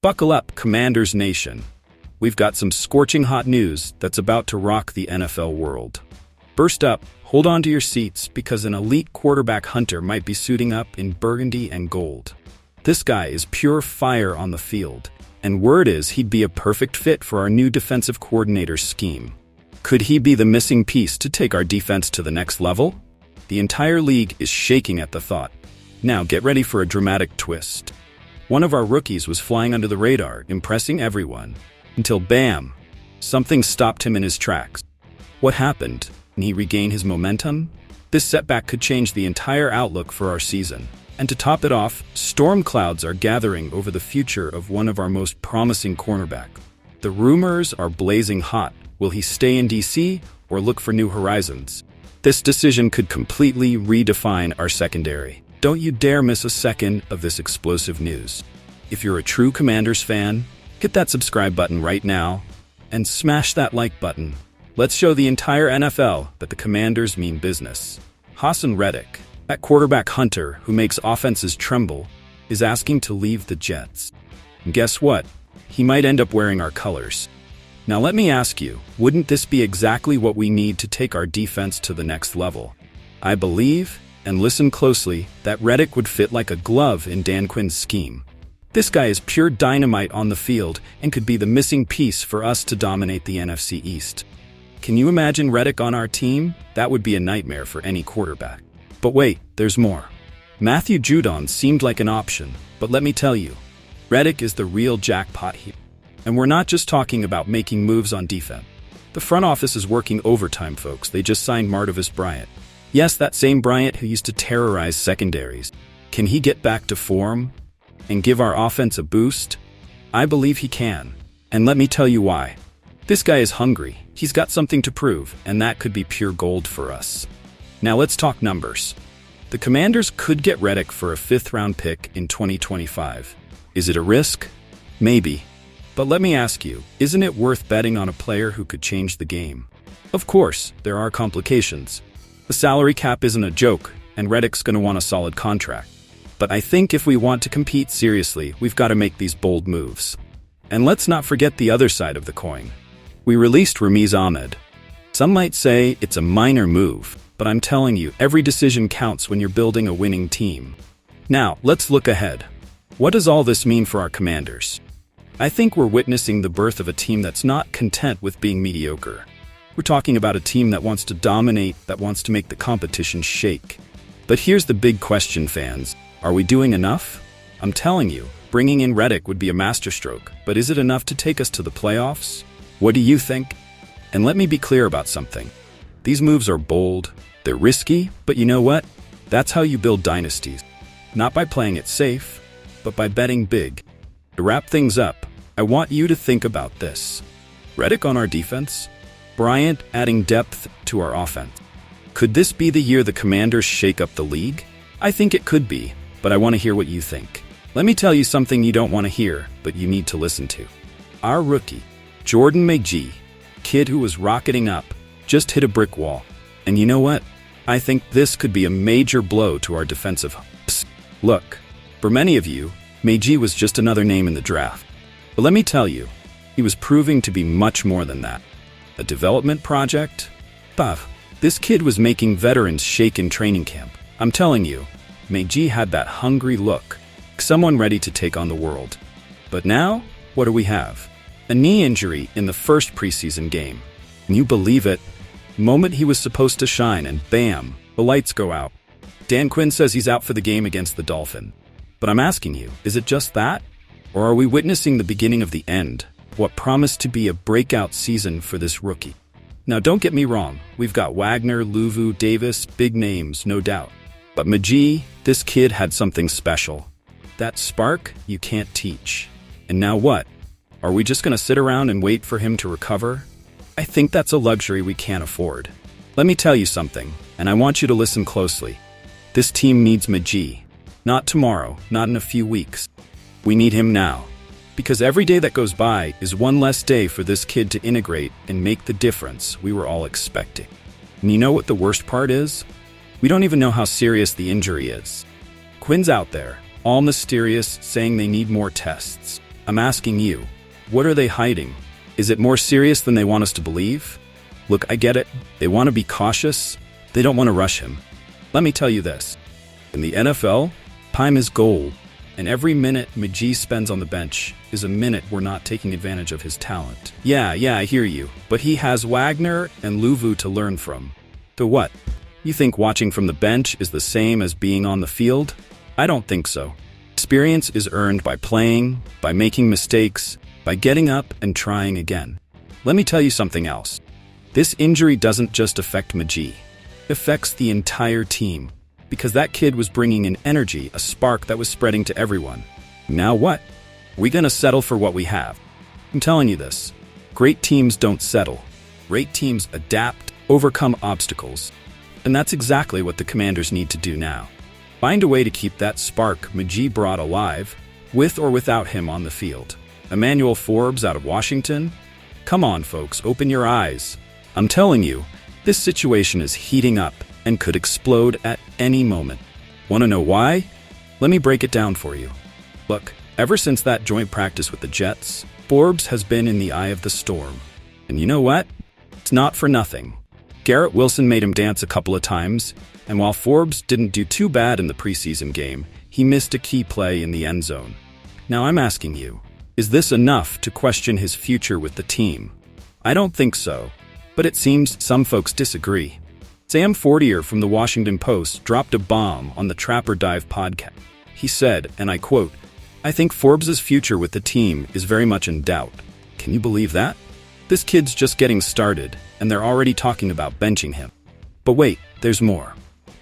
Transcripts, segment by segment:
Buckle up, Commanders Nation. We've got some scorching hot news that's about to rock the NFL world. First up, hold on to your seats because an elite quarterback hunter might be suiting up in burgundy and gold. This guy is pure fire on the field, and word is he'd be a perfect fit for our new defensive coordinator's scheme. Could he be the missing piece to take our defense to the next level? The entire league is shaking at the thought. Now get ready for a dramatic twist. One of our rookies was flying under the radar, impressing everyone, until bam, something stopped him in his tracks. What happened? Can he regain his momentum? This setback could change the entire outlook for our season. And to top it off, storm clouds are gathering over the future of one of our most promising cornerbacks. The rumors are blazing hot. Will he stay in DC or look for new horizons? This decision could completely redefine our secondary. Don't you dare miss a second of this explosive news. If you're a true Commanders fan, hit that subscribe button right now and smash that like button. Let's show the entire NFL that the Commanders mean business. Hassen Reick, that quarterback hunter who makes offenses tremble, is asking to leave the Jets. And guess what? He might end up wearing our colors. Now let me ask you, wouldn't this be exactly what we need to take our defense to the next level? I believe, and listen closely, that Reick would fit like a glove in Dan Quinn's scheme. This guy is pure dynamite on the field and could be the missing piece for us to dominate the NFC East. Can you imagine Reick on our team? That would be a nightmare for any quarterback. But wait, there's more. Matthew Judon seemed like an option, but let me tell you, Reick is the real jackpot here. And we're not just talking about making moves on defense. The front office is working overtime, folks. They just signed Martavis Bryant. Yes, that same Bryant who used to terrorize secondaries. Can he get back to form and give our offense a boost? I believe he can. And let me tell you why. This guy is hungry. He's got something to prove, and that could be pure gold for us. Now let's talk numbers. The Commanders could get Reick for a 5th-round pick in 2025. Is it a risk? Maybe. But let me ask you, isn't it worth betting on a player who could change the game? Of course, there are complications. The salary cap isn't a joke, and Reick's going to want a solid contract. But I think if we want to compete seriously, we've got to make these bold moves. And let's not forget the other side of the coin. We released Ramiz Ahmed. Some might say it's a minor move, but I'm telling you, every decision counts when you're building a winning team. Now, let's look ahead. What does all this mean for our Commanders? I think we're witnessing the birth of a team that's not content with being mediocre. We're talking about a team that wants to dominate, that wants to make the competition shake. But here's the big question, fans. Are we doing enough? I'm telling you, bringing in Reick would be a masterstroke, but is it enough to take us to the playoffs? What do you think? And let me be clear about something. These moves are bold, they're risky, but you know what? That's how you build dynasties. Not by playing it safe, but by betting big. To wrap things up, I want you to think about this. Reick on our defense, Bryant adding depth to our offense. Could this be the year the Commanders shake up the league? I think it could be, but I want to hear what you think. Let me tell you something you don't want to hear, but you need to listen to. Our rookie, Jordan McGee, kid who was rocketing up, just hit a brick wall. And you know what? I think this could be a major blow to our defensive hopes. Look, for many of you, McGee was just another name in the draft. But let me tell you, he was proving to be much more than that. A development project? Buff, this kid was making veterans shake in training camp. I'm telling you, McGee had that hungry look, someone ready to take on the world. But now, what do we have? A knee injury in the first preseason game. Can you believe it? The moment he was supposed to shine, and bam, the lights go out. Dan Quinn says he's out for the game against the Dolphins. But I'm asking you, is it just that? Or are we witnessing the beginning of the end? What promised to be a breakout season for this rookie? Now don't get me wrong, we've got Wagner, Luvu, Davis, big names, no doubt. But McGee, this kid had something special. That spark you can't teach. And now what? Are we just going to sit around and wait for him to recover? I think that's a luxury we can't afford. Let me tell you something, and I want you to listen closely. This team needs McGee. Not tomorrow, not in a few weeks. We need him now. Because every day that goes by is one less day for this kid to integrate and make the difference we were all expecting. And you know what the worst part is? We don't even know how serious the injury is. Quinn's out there, all mysterious, saying they need more tests. I'm asking you, what are they hiding? Is it more serious than they want us to believe? Look, I get it. They want to be cautious. They don't want to rush him. Let me tell you this. In the NFL, time is gold, and every minute McGee spends on the bench is a minute we're not taking advantage of his talent. Yeah, I hear you, but he has Wagner and Luvu to learn from. So what? You think watching from the bench is the same as being on the field? I don't think so. Experience is earned by playing, by making mistakes, by getting up and trying again. Let me tell you something else. This injury doesn't just affect McGee. It affects the entire team, because that kid was bringing an energy, a spark that was spreading to everyone. Now what? We gonna settle for what we have? I'm telling you this. Great teams don't settle. Great teams adapt, overcome obstacles. And that's exactly what the Commanders need to do now. Find a way to keep that spark McGee brought alive, with or without him on the field. Emmanuel Forbes out of Washington? Come on, folks, open your eyes. I'm telling you, this situation is heating up and could explode at any moment. Want to know why? Let me break it down for you. Look, ever since that joint practice with the Jets, Forbes has been in the eye of the storm. And you know what? It's not for nothing. Garrett Wilson made him dance a couple of times, and while Forbes didn't do too bad in the preseason game, he missed a key play in the end zone. Now I'm asking you, is this enough to question his future with the team? I don't think so, but it seems some folks disagree. Sam Fortier from the Washington Post dropped a bomb on the Trapper Dive podcast. He said, and I quote, "I think Forbes' future with the team is very much in doubt." Can you believe that? This kid's just getting started, and they're already talking about benching him. But wait, there's more.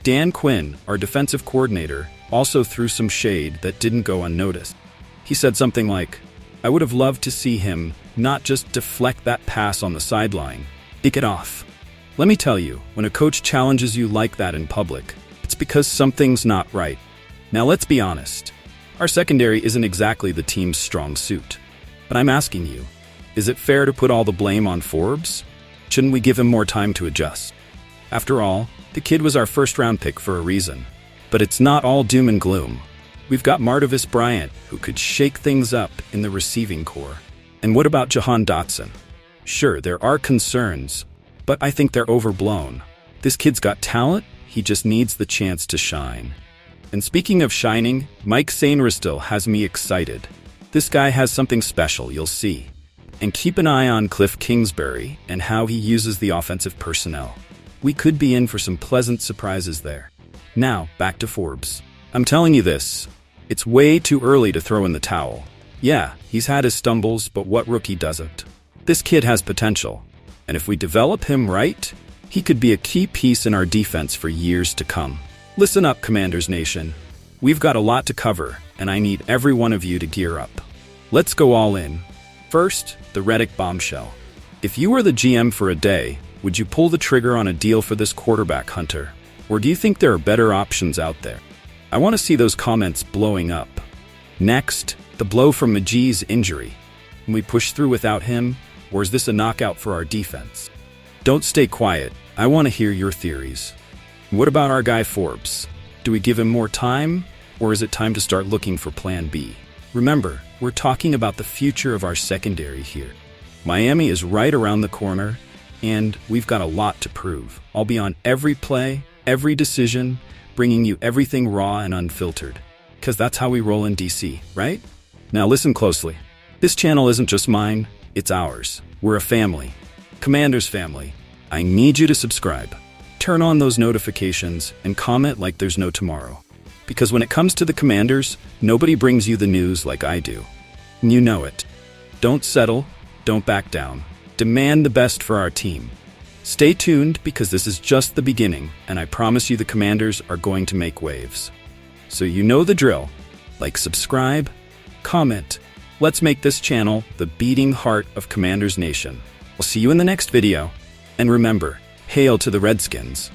Dan Quinn, our defensive coordinator, also threw some shade that didn't go unnoticed. He said something like, "I would have loved to see him not just deflect that pass on the sideline, kick it off." Let me tell you, when a coach challenges you like that in public, it's because something's not right. Now let's be honest. Our secondary isn't exactly the team's strong suit. But I'm asking you, is it fair to put all the blame on Forbes? Shouldn't we give him more time to adjust? After all, the kid was our first-round pick for a reason. But it's not all doom and gloom. We've got Martavis Bryant, who could shake things up in the receiving corps. And what about Jahan Dotson? Sure, there are concerns, but I think they're overblown. This kid's got talent, he just needs the chance to shine. And speaking of shining, Mike Sainristil has me excited. This guy has something special, you'll see. And keep an eye on Cliff Kingsbury and how he uses the offensive personnel. We could be in for some pleasant surprises there. Now, back to Forbes. I'm telling you this, it's way too early to throw in the towel. Yeah, he's had his stumbles, but what rookie doesn't? This kid has potential. And if we develop him right, he could be a key piece in our defense for years to come. Listen up, Commanders Nation. We've got a lot to cover, and I need every one of you to gear up. Let's go all in. First, the Reddick bombshell. If you were the GM for a day, would you pull the trigger on a deal for this quarterback hunter? Or do you think there are better options out there? I want to see those comments blowing up. Next, the blow from McGee's injury. Can we push through without him, or is this a knockout for our defense? Don't stay quiet. I want to hear your theories. What about our guy Forbes? Do we give him more time, or is it time to start looking for Plan B? Remember, we're talking about the future of our secondary here. Miami is right around the corner, and we've got a lot to prove. I'll be on every play, every decision, bringing you everything raw and unfiltered. Because that's how we roll in DC, right? Now listen closely. This channel isn't just mine, it's ours. We're a family. Commanders family. I need you to subscribe. Turn on those notifications and comment like there's no tomorrow. Because when it comes to the Commanders, nobody brings you the news like I do. And you know it. Don't settle, don't back down. Demand the best for our team. Stay tuned because this is just the beginning, and I promise you the Commanders are going to make waves. So you know the drill. Like, subscribe, comment. Let's make this channel the beating heart of Commanders Nation. I'll see you in the next video. And remember, hail to the Redskins.